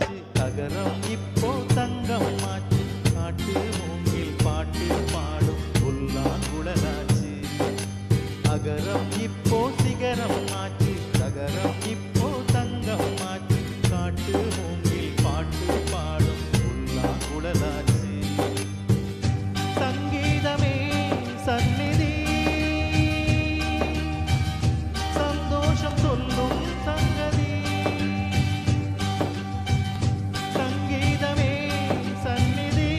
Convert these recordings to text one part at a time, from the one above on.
ஆச்சு தகரம் இப்போ தங்கம் ஆச்சு காட்டு மூங்கில் பாட்டு பாடும் புல்லாங்குழலாச்சு அகரம் இப்போ சிகரம் ஆச்சு தகரம் இப்போ தங்கம் ஆச்சு காட்டு மூங்கில் பாட்டு பாடும் புல்லாங்குழலாச்சு சங்கீதமே சந்நிதி சந்தோஷம் சொல்லும் சங்கதி சங்கீதமே சந்நிதி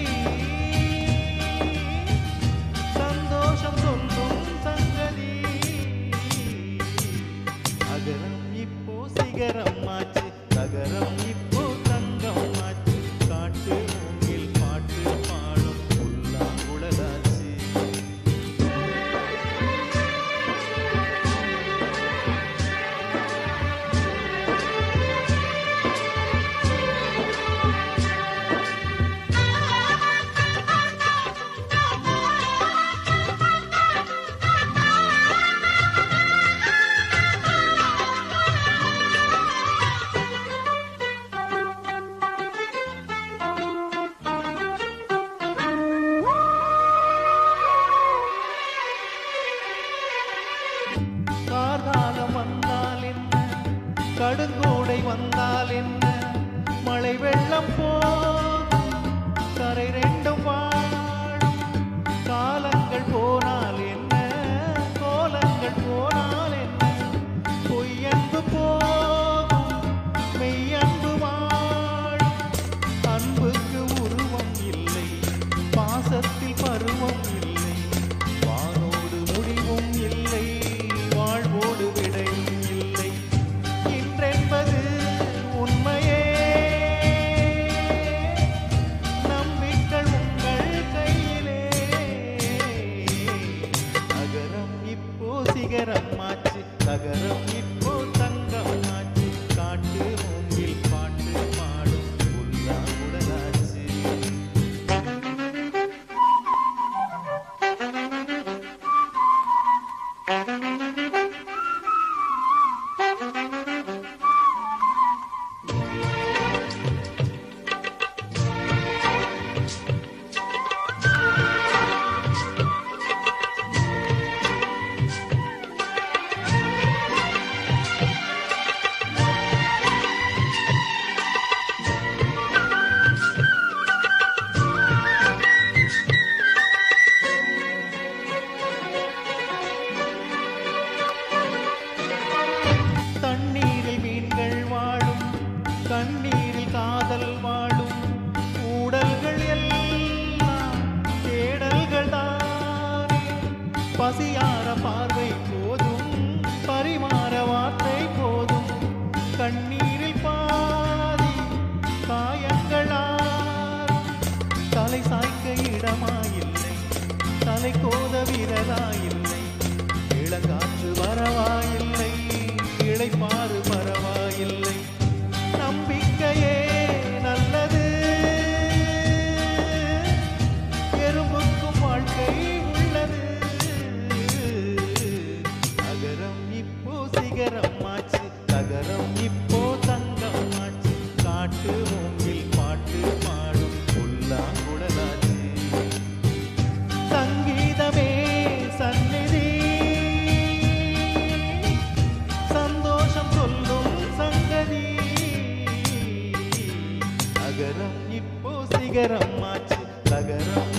சந்தோஷம் சொல்லும் சங்கதி அகரம் இப்போ சிகரம் ஆச்சு தகரம் இப்போ தங்கம் ஆச்சு காட்டு மூங்கில் பாட்டு பாடும் புல்லாங்குழலாச்சு கார்காலம் வந்தால் என்ன கடுங்கோடை வந்தால் என்ன மழை வெள்ளம் போகும் கரை ரெண்டும் வாழும் காலங்கள் போனால் என்ன கோலங்கள் போனால் என்ன பொய்யன்பு போகும் மெய்யன்பு வாழும் அன்புக்கு உருவம் இல்லை பாசத்தில் பருவம் இல்லை வானோடு முடிவும் இல்லை வாழ்வோடு விடையும் இல்லை இன்றென்பது உண்மையே நம்பிக்கள் உங்கள் கையிலே அகரம் இப்போ சிகரம் ஆச்சு தகரம் இப்போ தங்கம் ஆச்சு காட்டு மூங்கில் பாட்டு பாடும் புல்லாங்குழலாச்சு தண்ணீரில் மீன்கள் வாழும் கண்ணீரில் காதல் வாழும் ஊடல்கள் எல்லாம் தேடல்கள் தானே பசியார பார்வை போதும் பரிமாற வார்த்தை போதும் கண்ணீரில் பாதி காயங்களாரும் தலை சாய்க்க இடமாயில்லை தலை கோத விரலாயில்லை இளங்காற்று வரவாயில்லை இளைப்பாறு பரவாயில்லை நம்பிக்கையே நல்லது எறும்புக்கும் வாழ்க்கை உள்ளது அகரம் இப்போ சிகரம் ஆச்சு தகரம் இப்போ தங்கம் ஆச்சு காட்டு மூங்கில் பாட்டு பாடும் புல்லாங்குழலாச்சு சங்கீதமே சந்நிதி சந்தோஷம் சொல்லும் சங்கதி அகரம் இப்போ சிகரம் ஆச்சு தகரம்